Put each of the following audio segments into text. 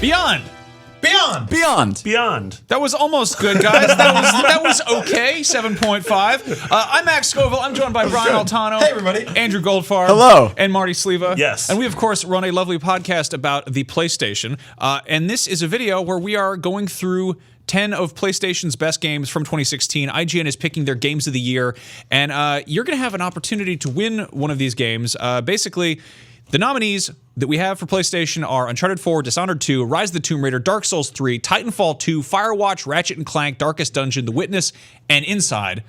Beyond. That was almost good, guys. That was okay. 7.5. I'm Max Scoville. I'm joined by Brian Altano. Hey, everybody. Andrew Goldfarb. Hello. And Marty Sleva. Yes. And we, of course, run a lovely podcast about the PlayStation. And this is a video where we are going through 10 of PlayStation's best games from 2016. IGN is picking their games of the year. And you're going to have an opportunity to win one of these games. Basically, the nominees that we have for PlayStation are Uncharted 4, Dishonored 2, Rise of the Tomb Raider, Dark Souls 3, Titanfall 2, Firewatch, Ratchet & Clank, Darkest Dungeon, The Witness, and Inside.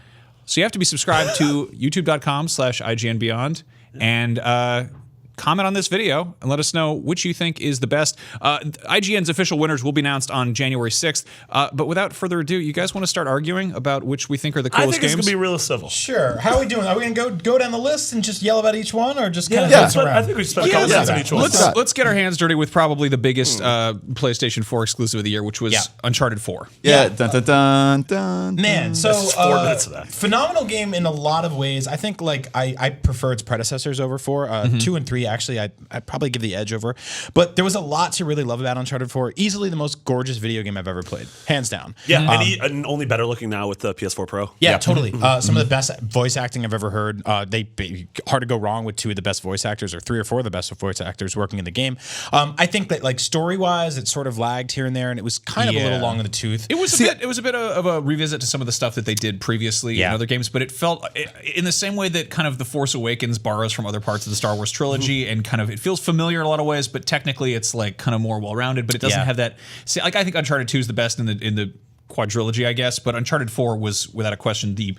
So you have to be subscribed to youtube.com/IGNBeyond and comment on this video and let us know which you think is the best. IGN's official winners will be announced on January 6th. But without further ado, you guys want to start arguing about which we think are the coolest games? I think it's going to be real civil. Sure. How are we doing? Are we going to go down the list and just yell about each one, or just kind of Yeah, around? I think we should spend a couple minutes on each one. Let's get our hands dirty with probably the biggest PlayStation 4 exclusive of the year, which was Uncharted 4. Yeah. Dun, dun, dun, dun, Man, so This is 4 minutes of that. phenomenal game in a lot of ways. I think I prefer its predecessors over 4. 2 and 3 actually I'd probably give the edge over. But there was a lot to really love about Uncharted 4. Easily the most gorgeous video game I've ever played, hands down. Yeah, and only better looking now with the PS4 Pro. Yeah, totally. Some of the best voice acting I've ever heard. Hard to go wrong with 2 of the best voice actors, or 3 or 4 of the best voice actors working in the game. I think that story wise, it sort of lagged here and there, and it was kind of a little long in the tooth. It was a bit of a revisit to some of the stuff that they did previously in other games, but it felt in the same way that kind of The Force Awakens borrows from other parts of the Star Wars trilogy, and kind of it feels familiar in a lot of ways, but technically it's kind of more well-rounded, but it doesn't have that. See, I think Uncharted 2 is the best in the quadrilogy, I guess, but Uncharted 4 was without a question the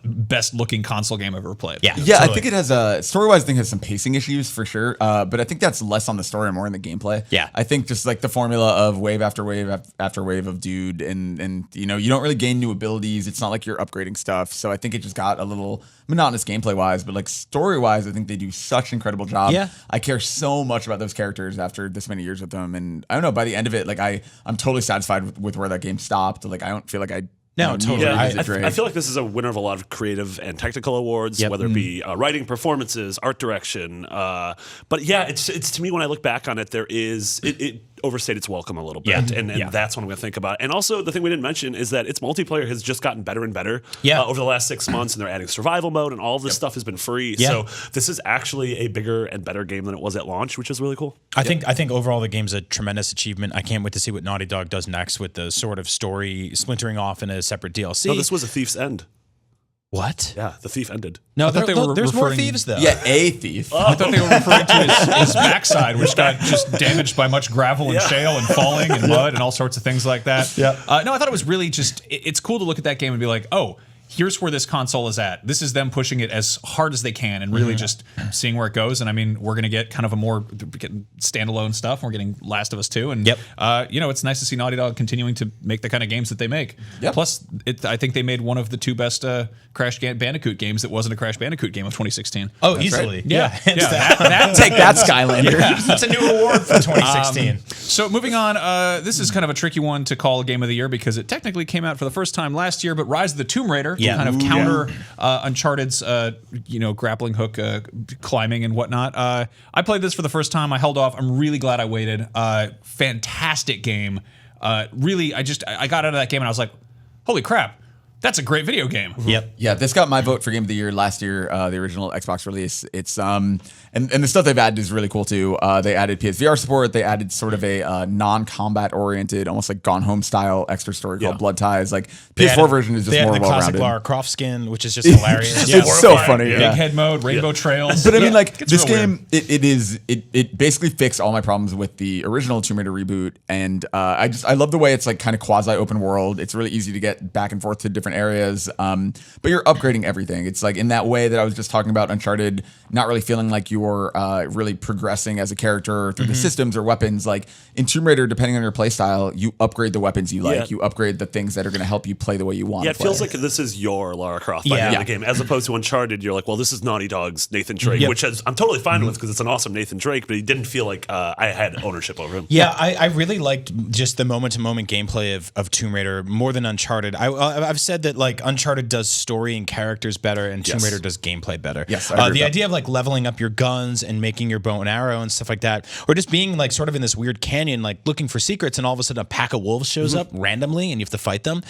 best looking console game I've ever played. Yeah, totally. I think it has story-wise, I think it has some pacing issues for sure, but I think that's less on the story and more in the gameplay. Yeah. I think just the formula of wave after wave after wave of dude, and you don't really gain new abilities. It's not like you're upgrading stuff, so I think it just got a little monotonous gameplay-wise, but story-wise, I think they do such an incredible job. Yeah. I care so much about those characters after this many years with them, and I don't know, by the end of it, I'm totally satisfied with where that game stopped. I don't feel like totally. Yeah, I feel like this is a winner of a lot of creative and technical awards, whether it be writing, performances, art direction. But yeah, it's to me, when I look back on it, it overstayed its welcome a little bit, and that's what I'm going to think about. And also, the thing we didn't mention is that its multiplayer has just gotten better and better over the last 6 months, and they're adding survival mode, and all of this stuff has been free. So this is actually a bigger and better game than it was at launch, which is really cool. I think overall the game's a tremendous achievement. I can't wait to see what Naughty Dog does next with the sort of story splintering off in a separate DLC. No, this was a Thief's End. What? Yeah, the thief ended. No, there's more thieves though. Yeah, a thief. I thought they were referring to his backside, which got just damaged by much gravel and shale and falling and mud and all sorts of things like that. No, I thought it was really just, it's cool to look at that game and be like, oh, here's where this console is at. This is them pushing it as hard as they can and really just seeing where it goes. And I mean, we're going to get kind of a more standalone stuff. We're getting Last of Us 2. And, it's nice to see Naughty Dog continuing to make the kind of games that they make. Yep. Plus, I think they made one of the 2 best Crash Bandicoot games that wasn't a Crash Bandicoot game of 2016. Oh, that's easily. Right. Yeah. Take that, Skylander. That's a new award for 2016. So moving on, this is kind of a tricky one to call a game of the year because it technically came out for the first time last year, but Rise of the Tomb Raider kind of counter Uncharted's grappling hook climbing and whatnot. I played this for the first time. I held off. I'm really glad I waited. Fantastic game. Really, I got out of that game and I was like, holy crap. That's a great video game. Yep. Yeah, this got my vote for Game of the Year last year, the original Xbox release. It's and the stuff they've added is really cool too. They added PSVR support. They added sort of a non-combat oriented, almost like Gone Home style extra story called Blood Ties. PS4 version is just more well-rounded. The classic Lara Croft skin, which is just hilarious. It's so funny. Big head mode, rainbow trails. But I mean, this game, it basically fixed all my problems with the original Tomb Raider reboot, and I love the way it's kind of quasi open world. It's really easy to get back and forth to different areas, but you're upgrading everything. It's in that way that I was just talking about Uncharted, not really feeling like you're really progressing as a character through the systems or weapons. In Tomb Raider, depending on your play style, you upgrade the weapons you like. You upgrade the things that are going to help you play the way you want. Yeah, it feels like this is your Lara Croft by the end of the game, as opposed to Uncharted. You're like, well, this is Naughty Dog's Nathan Drake, which I'm totally fine with because it's an awesome Nathan Drake, but he didn't feel like I had ownership over him. Yeah, I really liked just the moment-to-moment gameplay of Tomb Raider more than Uncharted. I've said said that like Uncharted does story and characters better, and Tomb Raider does gameplay better. Yes, I agree with the that. idea of like leveling up your guns and making your bow and arrow and stuff like that, or just being like sort of in this weird canyon, like looking for secrets, and all of a sudden a pack of wolves shows up randomly, and you have to fight them.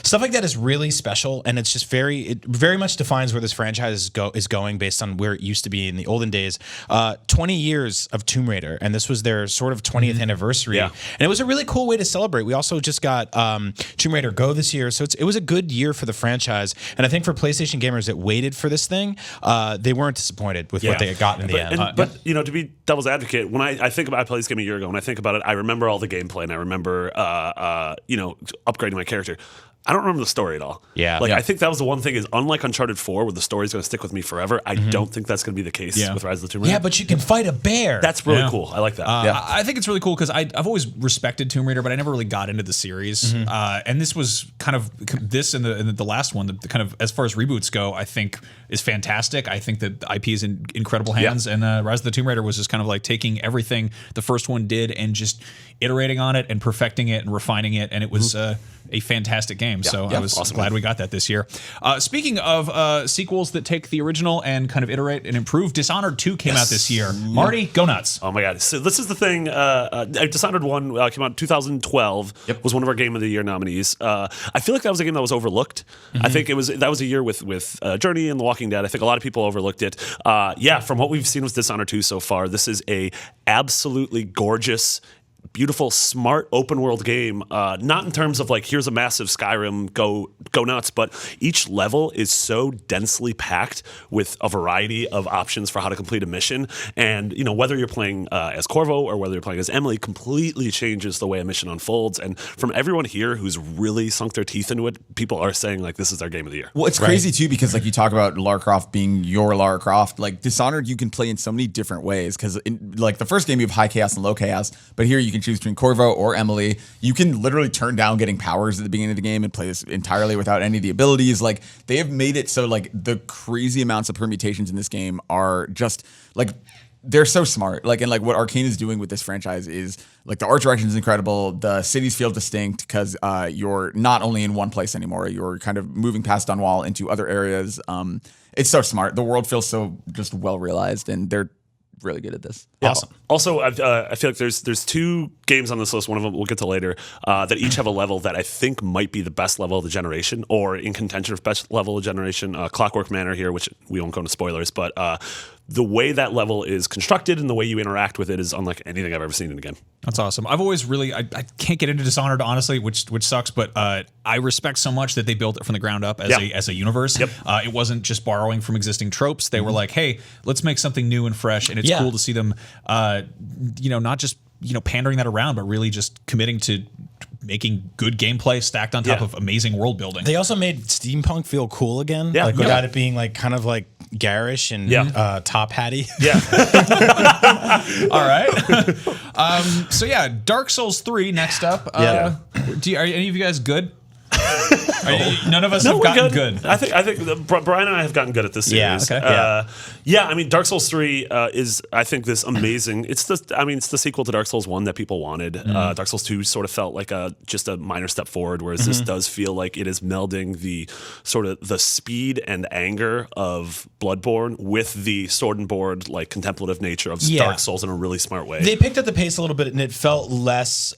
Stuff like that is really special, and it's just it very much defines where this franchise is going based on where it used to be in the olden days. 20 years of Tomb Raider, and this was their sort of 20th anniversary, and it was a really cool way to celebrate. We also just got Tomb Raider Go this year, so it was a good year for the franchise, and I think for PlayStation gamers that waited for this thing, they weren't disappointed with what they had gotten in the end. But you know, to be devil's advocate, when I think about, I played this game a year ago, when I think about it, I remember all the gameplay, and I remember you know, upgrading my character. I don't remember the story at all. I think that was the one thing is, unlike Uncharted 4, where the story's going to stick with me forever, I don't think that's going to be the case with Rise of the Tomb Raider. Yeah, but you can fight a bear. That's really cool. I like that. I think it's really cool because I've always respected Tomb Raider, but I never really got into the series. And this was kind of and the last one, the kind of, as far as reboots go, I think is fantastic. I think that the IP is in incredible hands, and Rise of the Tomb Raider was just kind of like taking everything the first one did and just iterating on it and perfecting it and refining it, and it was a fantastic game. So I was glad we got that this year. Speaking of sequels that take the original and kind of iterate and improve, Dishonored 2 came out this year. Marty, go nuts. Oh my God. So this is the thing. Dishonored 1 came out in 2012, was one of our Game of the Year nominees. I feel like that was a game that was overlooked. I think that was a year with Journey and The Walking Dead. I think a lot of people overlooked it. From what we've seen with Dishonored 2 so far, this is a absolutely gorgeous, beautiful, smart open world game. Not in terms of like, here's a massive Skyrim, go nuts, but each level is so densely packed with a variety of options for how to complete a mission. And you know, whether you're playing as Corvo or whether you're playing as Emily, completely changes the way a mission unfolds. And from everyone here who's really sunk their teeth into it, people are saying like, this is their game of the year. Well, it's crazy too, because like you talk about Lara Croft being your Lara Croft, like Dishonored you can play in so many different ways, because like the first game you have high chaos and low chaos, but here you can choose between Corvo or Emily. You can literally turn down getting powers at the beginning of the game and play this entirely without any of the abilities. Like, they have made it so like the crazy amounts of permutations in this game are just like, they're so smart. Like, and like what Arcane is doing with this franchise is like, the art direction is incredible. The cities feel distinct because you're not only in one place anymore. You're kind of moving past Dunwall into other areas. It's so smart. The world feels so just well realized, and they're really good at this. Awesome. Also, I feel like there's two games on this list. One of them we'll get to later that each have a level that I think might be the best level of the generation, or in contention for best level of generation. Clockwork Manor here, which we won't go into spoilers, but the way that level is constructed and the way you interact with it is unlike anything I've ever seen in a game. That's awesome. I've always really, I can't get into Dishonored, honestly, which sucks, but I respect so much that they built it from the ground up as a universe. It wasn't just borrowing from existing tropes. They were like, hey, let's make something new and fresh, and it's cool to see them, not just pandering that around, but really just committing to making good gameplay stacked on top of amazing world building. They also made steampunk feel cool again, without it being like kind of like garish and top hatty. All right. So Dark Souls 3 next up. Are any of you guys good? None of us have gotten good. I think Brian and I have gotten good at this series. I mean, Dark Souls 3 is, I think, this amazing. It's the sequel to Dark Souls 1 that people wanted. Dark Souls 2 sort of felt like just a minor step forward, whereas this does feel like it is melding the sort of the speed and anger of Bloodborne with the sword and board like contemplative nature of Dark Souls in a really smart way. They picked up the pace a little bit, and it felt less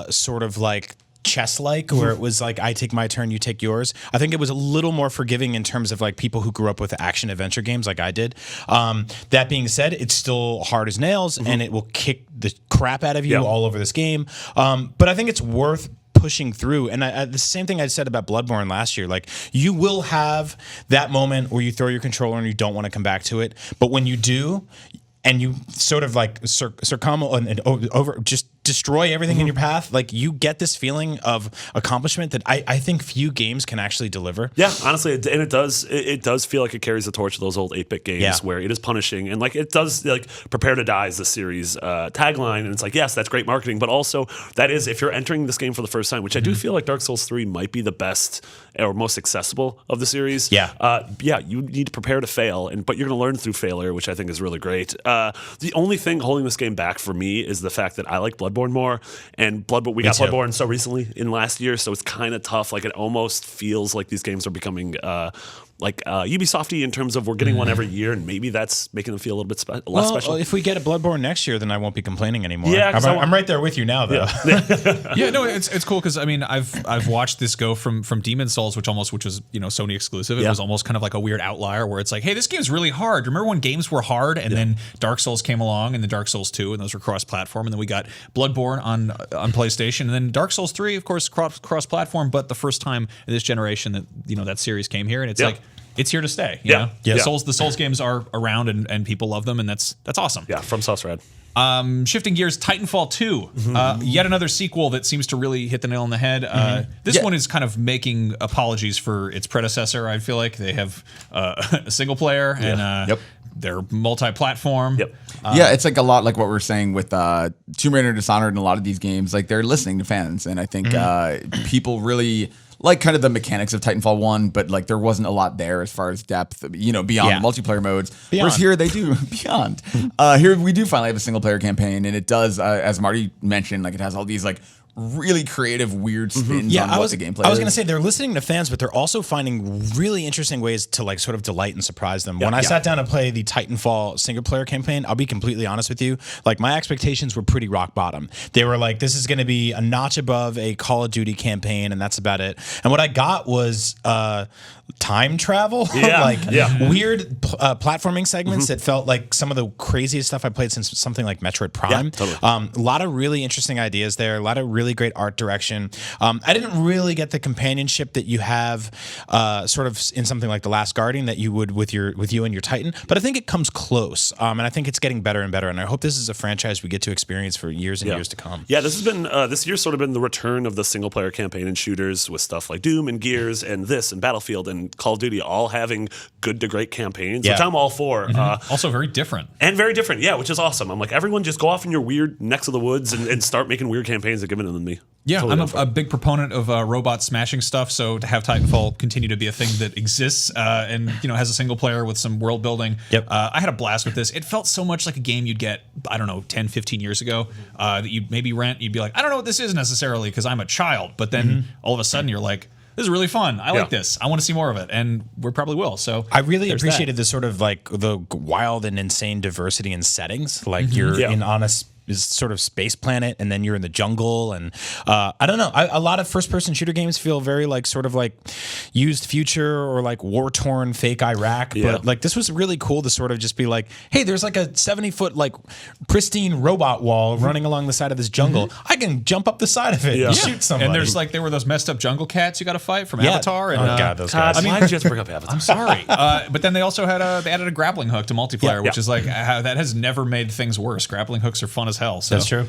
sort of like chess-like, where it was like, I take my turn, you take yours. I think it was a little more forgiving in terms of like people who grew up with action adventure games like I did. That being said, it's still hard as nails, and it will kick the crap out of you all over this game. But I think it's worth pushing through. And the same thing I said about Bloodborne last year, like, you will have that moment where you throw your controller and you don't want to come back to it. But when you do, and you sort of like succumb and over just destroy everything in your path, like, you get this feeling of accomplishment that I think few games can actually deliver. Yeah, honestly, and it does feel like it carries the torch of those old 8-bit games where it is punishing, and like, it does, like, prepare to die is the series tagline, and it's like, yes, that's great marketing, but also that is, if you're entering this game for the first time, which I do feel like Dark Souls 3 might be the best or most accessible of the series. You need to prepare to fail, but you're going to learn through failure, which I think is really great. The only thing holding this game back for me is the fact that I like Bloodborne Bloodborne more, and we got too. Bloodborne so recently in last year, so it's kind of tough. Like it almost feels like these games are becoming Ubisoft-y in terms of we're getting one every year, and maybe that's making them feel a little bit less special. If we get a Bloodborne next year, then I won't be complaining anymore. Yeah, I'm right there with you now, though. Yeah, no, it's cool because I mean I've watched this go from Demon's Souls, which was Sony exclusive. It was almost kind of like a weird outlier where it's like, hey, this game's really hard. Remember when games were hard, and then Dark Souls came along, and then Dark Souls 2, and those were cross-platform, and then we got Bloodborne on PlayStation, and then Dark Souls 3, of course, cross-platform, but the first time in this generation that that series came here, and it's like. It's here to stay. You know? Yeah. The Souls games are around and people love them, and that's awesome. Yeah, from Sauce Red. Shifting gears, Titanfall 2, yet another sequel that seems to really hit the nail on the head. This one is kind of making apologies for its predecessor. I feel like they have a single player and they're multi-platform. Yep. It's like a lot like what we're saying with Tomb Raider, Dishonored, and a lot of these games. Like they're listening to fans, and I think people really like kind of the mechanics of Titanfall 1, but like there wasn't a lot there as far as depth, beyond the multiplayer modes. Whereas here they do beyond. Here we do finally have a single player campaign, and it does, as Marty mentioned, like it has all these like really creative, weird spins on what the gameplay is. I was going to say they're listening to fans, but they're also finding really interesting ways to like sort of delight and surprise them. When I sat down to play the Titanfall single player campaign, I'll be completely honest with you, like my expectations were pretty rock bottom. They were like, this is going to be a notch above a Call of Duty campaign, and that's about it. And what I got was time travel, weird platforming segments that felt like some of the craziest stuff I played since something like Metroid Prime. Yeah, totally. A lot of really interesting ideas there, a lot of really great art direction. I didn't really get the companionship that you have sort of in something like The Last Guardian that you would with you and your Titan, but I think it comes close, and I think it's getting better and better, and I hope this is a franchise we get to experience for years and years to come. Yeah, this has been this year's sort of been the return of the single player campaign in shooters with stuff like Doom and Gears and this and Battlefield and Call of Duty all having good to great campaigns, which I'm all for. Also very different. And very different, which is awesome. I'm like, everyone just go off in your weird necks of the woods and start making weird campaigns and giving them to me. Yeah, Totally I'm a big proponent of robot smashing stuff, so to have Titanfall continue to be a thing that exists and has a single player with some world building. Yep. I had a blast with this. It felt so much like a game you'd get, 10, 15 years ago that you'd maybe rent. You'd be like, I don't know what this is necessarily because I'm a child, but then all of a sudden you're like, this is really fun. I like this. I want to see more of it, and we probably will. So I really appreciated the sort of like the wild and insane diversity in settings. Like you're on a sort of space planet, and then you're in the jungle, and I don't know. A lot of first-person shooter games feel very like sort of like used future or like war-torn fake Iraq. But like this was really cool to sort of just be like, hey, there's like a 70-foot like pristine robot wall running along the side of this jungle. I can jump up the side of it and shoot somebody. And there's like there were those messed up jungle cats you got to fight from Avatar. And, God, those guys. Why did you have to bring up Avatar? I'm sorry, but then they also had they added a grappling hook to multiplayer, which is like that has never made things worse. Grappling hooks are fun as hell. So, that's true.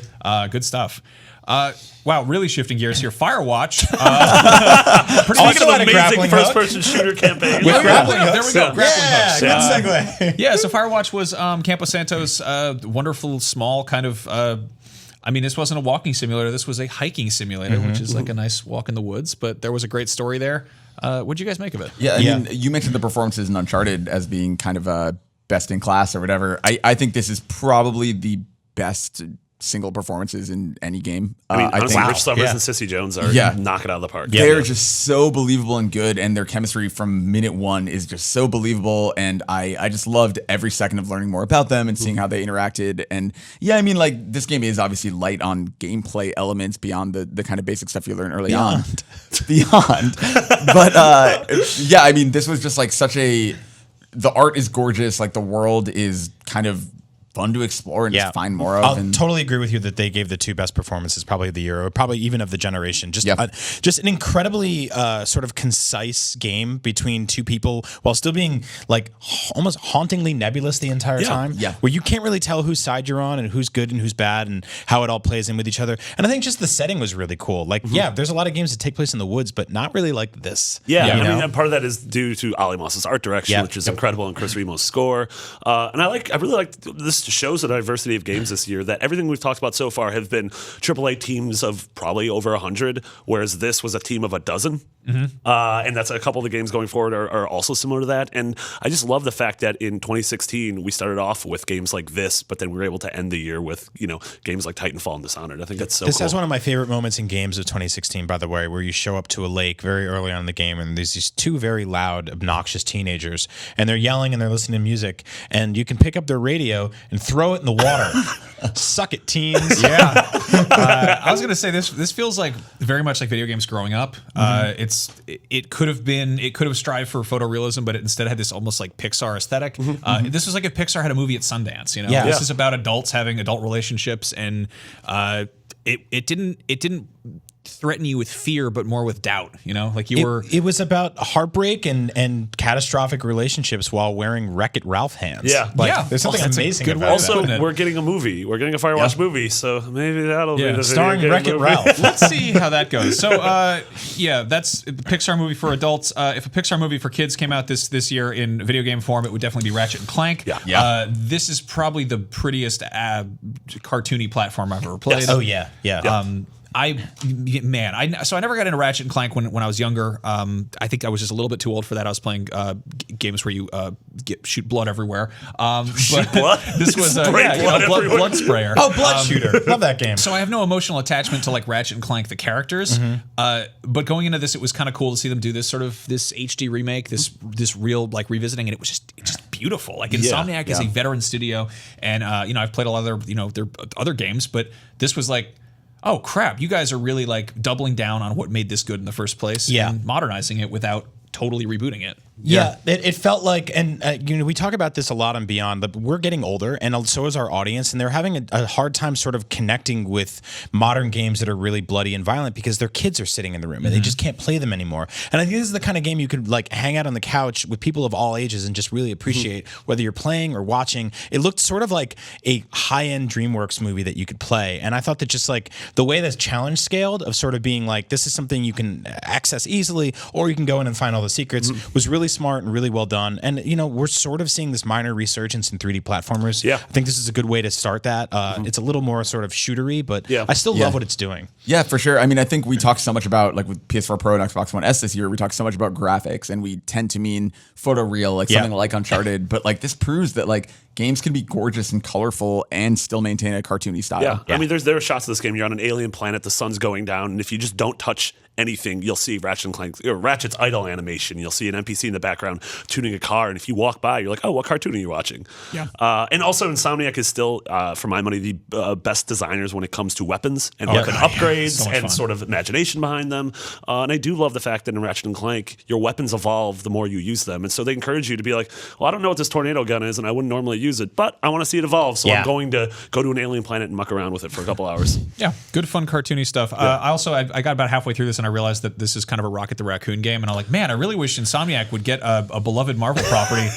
Good stuff. Wow, really shifting gears here. Firewatch. Speaking of amazing first-person shooter campaign. With grappling hooks. There we go. Grappling hooks. Good segue. Yeah, so Firewatch was Campo Santos' wonderful, small kind of... this wasn't a walking simulator. This was a hiking simulator, which is like a nice walk in the woods. But there was a great story there. What'd you guys make of it? Yeah, I mean, you mentioned the performances in Uncharted as being kind of best in class or whatever. I think this is probably the best single performances in any game. Honestly, Rich Summers and Sissy Jones are knock it out of the park. They're just so believable and good, and their chemistry from minute one is just so believable, and I just loved every second of learning more about them and seeing how they interacted. And this game is obviously light on gameplay elements beyond the kind of basic stuff you learn early on. Beyond. But this was just like the art is gorgeous, like the world is kind of fun to explore and just find more of. I'll totally agree with you that they gave the two best performances probably of the year, or probably even of the generation. Just an incredibly sort of concise game between two people while still being like almost hauntingly nebulous the entire time. Yeah. Where you can't really tell whose side you're on and who's good and who's bad and how it all plays in with each other. And I think just the setting was really cool. Like, there's a lot of games that take place in the woods, but not really like this. And part of that is due to Ali Moss's art direction, which is incredible, and Chris Remo's score. And I really like this just shows the diversity of games this year, that everything we've talked about so far have been AAA teams of probably over 100, whereas this was a team of a dozen. And that's a couple of the games going forward are also similar to that. And I just love the fact that in 2016 we started off with games like this, but then we were able to end the year with games like Titanfall and Dishonored. I think that's so This cool. has one of my favorite moments in games of 2016, by the way, where you show up to a lake very early on in the game, and there's these two very loud, obnoxious teenagers, and they're yelling and they're listening to music, and you can pick up their radio and throw it in the water. Suck it, teens. Yeah. I was gonna say this feels like very much like video games growing up. It could have strived for photorealism, but it instead had this almost like Pixar aesthetic. This was like if Pixar had a movie at Sundance. Yeah. This is about adults having adult relationships, and it didn't threaten you with fear, but more with doubt. Like It was about heartbreak and catastrophic relationships while wearing Wreck-It Ralph hands. Yeah. There's something That's a amazing good about way that. to Also, we're getting a movie. We're getting a Firewatch movie, so maybe that'll be the starring video game Wreck-It movie. Ralph. Let's see how that goes. So, that's a Pixar movie for adults. If a Pixar movie for kids came out this year in video game form, it would definitely be Ratchet and Clank. Yeah. This is probably the prettiest cartoony platform I've ever played. Yes. Oh, yeah. I never got into Ratchet and Clank when I was younger. I think I was just a little bit too old for that. I was playing games where you shoot blood everywhere. Shoot blood? This was Spray blood everywhere. blood sprayer. Oh, Blood Shooter. Love that game. So I have no emotional attachment to like Ratchet and Clank the characters, but going into this, it was kind of cool to see them do this HD remake, this real like revisiting, and it was just beautiful. Like Insomniac is a veteran studio, and I've played a lot of their other games, but this was like, oh crap, you guys are really like doubling down on what made this good in the first place, and modernizing it without totally rebooting it. Yeah, it felt like, and we talk about this a lot on Beyond, but we're getting older, and so is our audience, and they're having a hard time sort of connecting with modern games that are really bloody and violent because their kids are sitting in the room and they just can't play them anymore. And I think this is the kind of game you could like hang out on the couch with people of all ages and just really appreciate whether you're playing or watching. It looked sort of like a high-end DreamWorks movie that you could play, and I thought that just like the way the challenge scaled of sort of being like, this is something you can access easily, or you can go in and find all the secrets, was really smart and really well done. And we're sort of seeing this minor resurgence in 3D platformers. Yeah. I think this is a good way to start that. It's a little more sort of shootery, but I still love what it's doing. Yeah, for sure. I mean, I think we talked so much about, like with PS4 Pro and Xbox One S this year, we talked so much about graphics, and we tend to mean photoreal, like something like Uncharted. But like this proves that like games can be gorgeous and colorful and still maintain a cartoony style. Yeah. I mean, there are shots of this game. You're on an alien planet, the sun's going down, and if you just don't touch anything, you'll see Ratchet and Clank, or Ratchet's idle animation. You'll see an NPC in the background tuning a car, and if you walk by, you're like, oh, what cartoon are you watching? Yeah. And also, Insomniac is still, for my money, the best designers when it comes to weapons and weapon upgrades So much and fun. sort of imagination behind them. And I do love the fact that in Ratchet and Clank, your weapons evolve the more you use them, and so they encourage you to be like, well, I don't know what this tornado gun is, and I wouldn't normally use it, but I want to see it evolve, so I'm going to go to an alien planet and muck around with it for a couple hours. Yeah, good fun cartoony stuff. I got about halfway through this and I realized that this is kind of a Rocket the Raccoon game, and I'm like, man, I really wish Insomniac would get a beloved Marvel property.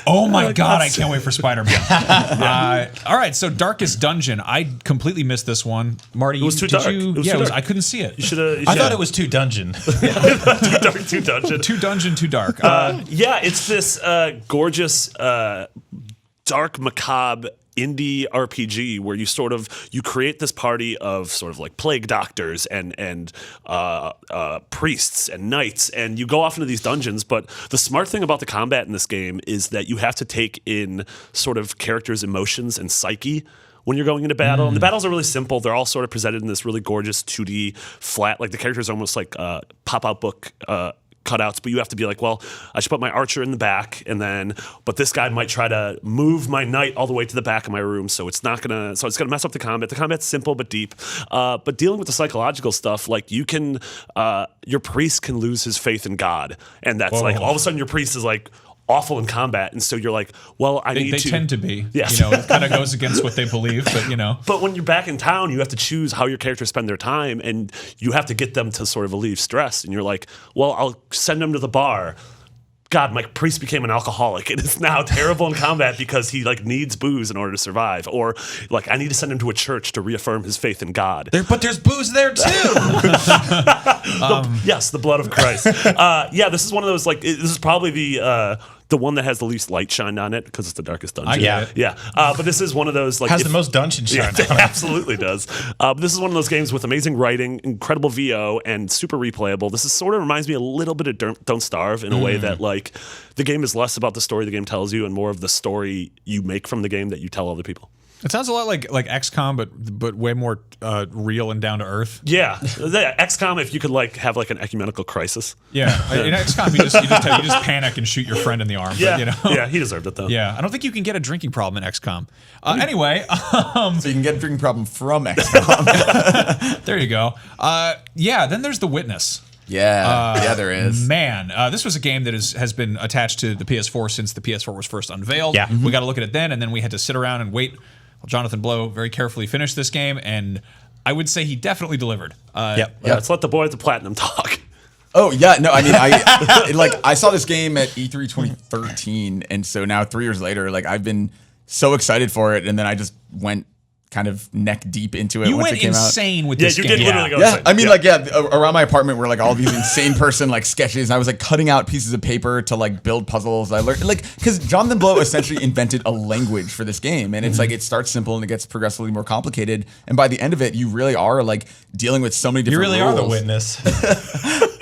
Oh my god, I can't wait for Spider-Man. All right, so Darkest Dungeon. I completely missed this one. Marty, It was too dark. I couldn't see it. You should have. I thought it was too dungeon. too dark, too dungeon. Too dungeon, too dark. Yeah, it's this gorgeous, dark, macabre indie RPG where you create this party of sort of like plague doctors and priests and knights, and you go off into these dungeons. But the smart thing about the combat in this game is that you have to take in sort of characters' emotions and psyche when you're going into battle. And the battles are really simple. They're all sort of presented in this really gorgeous 2D flat, like the characters are almost like pop-out book cutouts, but you have to be like, well, I should put my archer in the back, but this guy might try to move my knight all the way to the back of my room, so it's gonna mess up the combat. The combat's simple but deep. But dealing with the psychological stuff, like your priest can lose his faith in God, and that's like all of a sudden your priest is like awful in combat, and so you're like, well, they tend to be. Yes. It kind of goes against what they believe, but But when you're back in town, you have to choose how your characters spend their time, and you have to get them to sort of relieve stress. And you're like, well, I'll send them to the bar. God, my priest became an alcoholic and is now terrible in combat because he like needs booze in order to survive. Or like, I need to send him to a church to reaffirm his faith in God. But there's booze there too. Yes, the blood of Christ. Yeah, this is one of those, like, this is probably the the one that has the least light shined on it because it's the darkest dungeon. Yeah. But this is one of those like Has the most dungeon shine. It absolutely does. But this is one of those games with amazing writing, incredible VO, and super replayable. This is sort of reminds me a little bit of Don't Starve in a way that like the game is less about the story the game tells you and more of the story you make from the game that you tell other people. It sounds a lot like XCOM, but way more real and down to earth. Yeah, XCOM. If you could like have like an ecumenical crisis. Yeah, in XCOM you just panic and shoot your friend in the arm. Yeah, but, you know? Yeah, he deserved it though. Yeah, I don't think you can get a drinking problem in XCOM. Anyway, So you can get a drinking problem from XCOM. there you go. Yeah, then there's The Witness. Yeah, there is. Man, this was a game that has been attached to the PS4 since the PS4 was first unveiled. Yeah. We got to look at it then, and then we had to sit around and wait while Jonathan Blow very carefully finished this game, and I would say he definitely delivered. Yeah, let's let the boy at the Platinum talk. Oh yeah, no, I mean, I saw this game at E3 2013, and so now 3 years later, like I've been so excited for it, and then I just went kind of neck deep into it. You once went it came insane with Yeah, this you game. did literally go. Yeah, insane. I mean, around my apartment were like all these insane person like sketches. I was like cutting out pieces of paper to like build puzzles. I learned like because Jonathan Blow essentially invented a language for this game, and it's like it starts simple and it gets progressively more complicated. And by the end of it, you really are like dealing with so many You different. really rules. are the witness.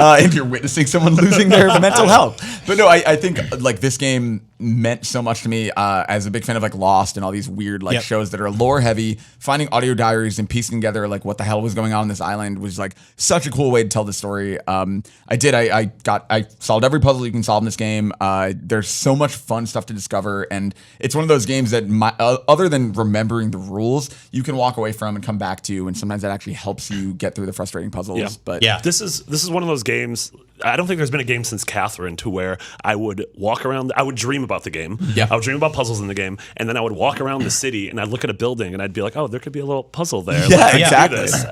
If you're witnessing someone losing their mental health. But no, I think like this game meant so much to me as a big fan of like Lost and all these weird like shows that are lore heavy. Finding audio diaries and piecing together like what the hell was going on this island was like such a cool way to tell the story. I solved every puzzle you can solve in this game. There's so much fun stuff to discover, and it's one of those games that other than remembering the rules, you can walk away from and come back to, and sometimes that actually helps you get through the frustrating puzzles. Yeah. But This is one of those games. I don't think there's been a game since Catherine to where I would walk around. I would dream about the game. Yeah. I would dream about puzzles in the game, and then I would walk around the city and I'd look at a building and I'd be like, oh, there could be a little puzzle there. Yeah, Let's do exactly. this.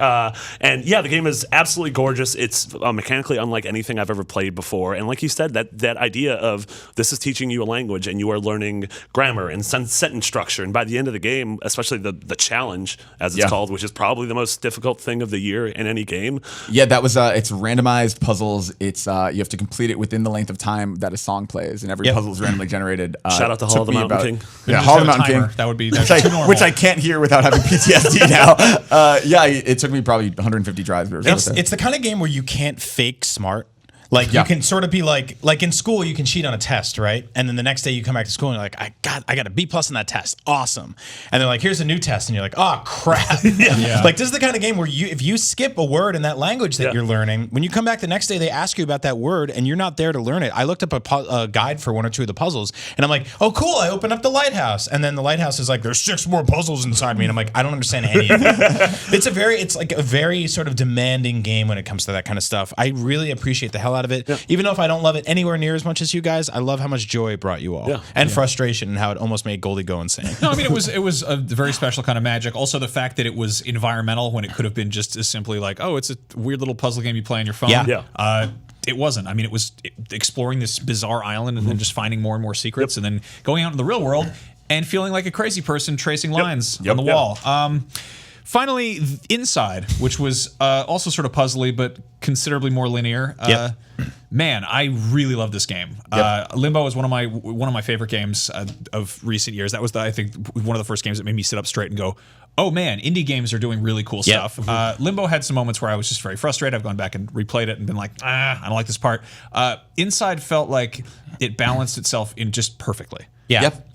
And yeah, the game is absolutely gorgeous. It's mechanically unlike anything I've ever played before. And like you said, that idea of this is teaching you a language and you are learning grammar and sentence structure. And by the end of the game, especially the challenge, as it's called, which is probably the most difficult thing of the year in any game. Yeah, that was it's randomized puzzles. It's you have to complete it within the length of time that a song plays, and every puzzle is randomly generated. Shout out to Hall of the Mountain King. Yeah, Hall of the Mountain King. That would be which I can't hear without having PTSD now. It took me probably 150 tries. It's the kind of game where you can't fake smart. Like you can sort of be like in school you can cheat on a test, right? And then the next day you come back to school and you're like, I got a B+ on that test. Awesome. And they're like, here's a new test, and you're like, oh crap. Like this is the kind of game where if you skip a word in that language that you're learning, when you come back the next day they ask you about that word and you're not there to learn it. I looked up a guide for one or two of the puzzles and I'm like, oh cool, I opened up the lighthouse, and then the lighthouse is like, there's 6 more puzzles inside me, and I'm like, I don't understand any of it. It's like a very sort of demanding game when it comes to that kind of stuff. I really appreciate the hell out of it. Even though if I don't love it anywhere near as much as you guys, I love how much joy it brought you all, and frustration, and how it almost made Goldie go insane. No, I mean it was a very special kind of magic. Also, the fact that it was environmental when it could have been just as simply like, oh, it's a weird little puzzle game you play on your phone. It wasn't. I mean, it was exploring this bizarre island and then just finding more and more secrets, and then going out in the real world and feeling like a crazy person tracing lines on the wall. Finally, Inside, which was also sort of puzzly but considerably more linear. Man, I really love this game. Limbo is one of my favorite games of recent years. That was I think one of the first games that made me sit up straight and go, oh man, indie games are doing really cool stuff. Limbo had some moments where I was just very frustrated. I've gone back and replayed it and been like, I don't like this part. Inside felt like it balanced itself in just perfectly.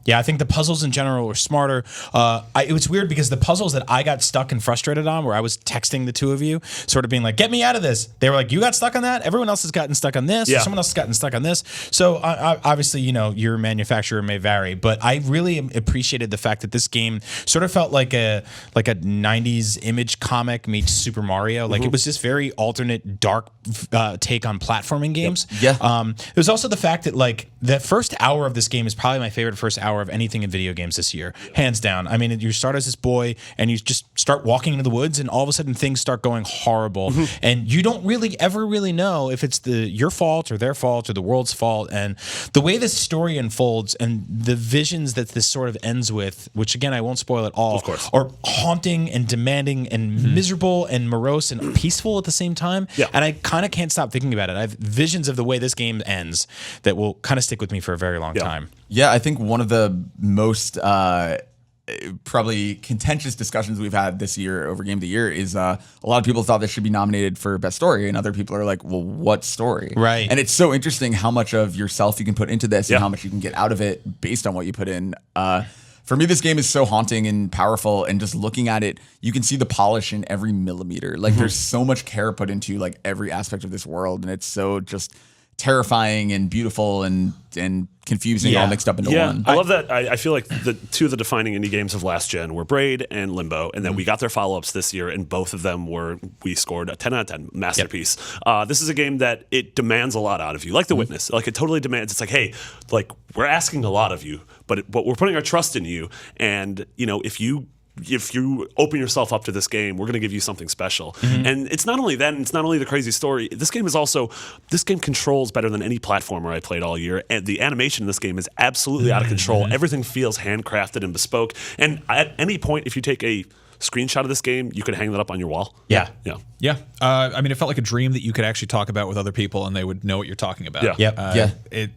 Yeah, I think the puzzles in general were smarter. It was weird because the puzzles that I got stuck and frustrated on, where I was texting the two of you, sort of being like, get me out of this. They were like, you got stuck on that? Everyone else has gotten stuck on this. Or someone else has gotten stuck on this. So obviously, your manufacturer may vary, but I really appreciated the fact that this game sort of felt like a 90s Image comic meets Super Mario. Like it was this very alternate, dark take on platforming games. There's also the fact that like the first hour of this game is probably my favorite favorite first hour of anything in video games this year, hands down. I mean, you start as this boy and you just start walking into the woods, and all of a sudden things start going horrible, and you don't really ever really know if it's your fault or their fault or the world's fault. And the way this story unfolds and the visions that this sort of ends with, which again I won't spoil at all, of course, are haunting and demanding and miserable and morose and peaceful at the same time. Yeah. And I kind of can't stop thinking about it. I have visions of the way this game ends that will kind of stick with me for a very long time. Yeah, I think one of the most probably contentious discussions we've had this year over Game of the Year is a lot of people thought this should be nominated for Best Story, and other people are like, well, what story? Right. And it's so interesting how much of yourself you can put into this and how much you can get out of it based on what you put in. For me, this game is so haunting and powerful, and just looking at it, you can see the polish in every millimeter. Like there's so much care put into like every aspect of this world, and it's so just terrifying and beautiful and confusing all mixed up into one. I love that. I feel like the two of the defining indie games of last gen were Braid and Limbo, and then we got their follow-ups this year, and both of them we scored a 10 out of 10 masterpiece. This is a game that it demands a lot out of you, like The Witness. Like it totally demands. It's like, hey, like we're asking a lot of you, but we're putting our trust in you, and you know if you open yourself up to this game, we're going to give you something special. And it's not only that, and it's not only the crazy story. This game controls better than any platformer I played all year. And the animation in this game is absolutely out of control. Everything feels handcrafted and bespoke. And at any point, if you take a screenshot of this game, you could hang that up on your wall. Yeah. I mean, it felt like a dream that you could actually talk about with other people, and they would know what you're talking about. It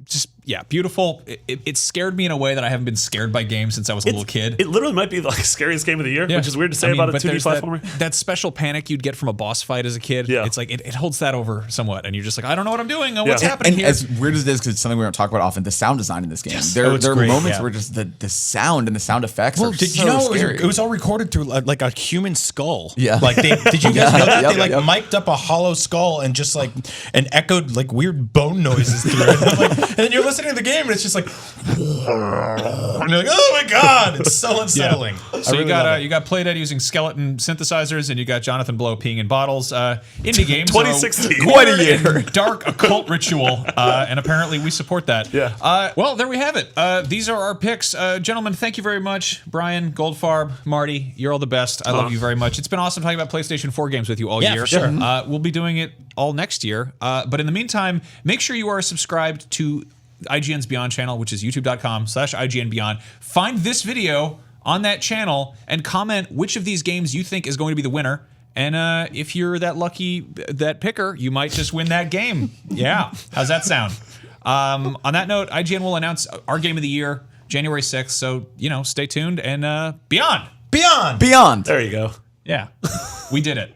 just beautiful. It scared me in a way that I haven't been scared by games since I was a little kid. It literally might be the scariest game of the year, which is weird to say about a 2D platformer. That special panic you'd get from a boss fight as a kid. Yeah. It's like it holds that over somewhat, and you're just like, I don't know what I'm doing. What's happening here? As weird as it is, because it's something we don't talk about often, the sound design in this game. There are moments where just the sound and the sound effects are did so you know scary. it was all recorded through like a human skull? Yeah. Like did you guys know that? They mic'd up a hollow skull and just and echoed like weird bone noises through it. And then you're listening to the game and it's just like, and you're like, oh my god, it's so unsettling. So you got Playdead using skeleton synthesizers, and you got Jonathan Blow peeing in bottles. Indie games, 2016, quite a year, dark occult ritual, and apparently we support that. Yeah. Well, there we have it. These are our picks, gentlemen. Thank you very much, Brian, Goldfarb, Marty. You're all the best. I love you very much. It's been awesome talking about PlayStation 4 games with you all year. For sure. We'll be doing it all next year. But in the meantime, make sure you are subscribed to IGN's Beyond channel, which is youtube.com/IGN Beyond. Find this video on that channel and comment which of these games you think is going to be the winner. And if you're that lucky, that picker, you might just win that game. Yeah. How's that sound? On that note, IGN will announce our game of the year January 6th. So, stay tuned and Beyond. Beyond. Beyond. There you go. Yeah. We did it.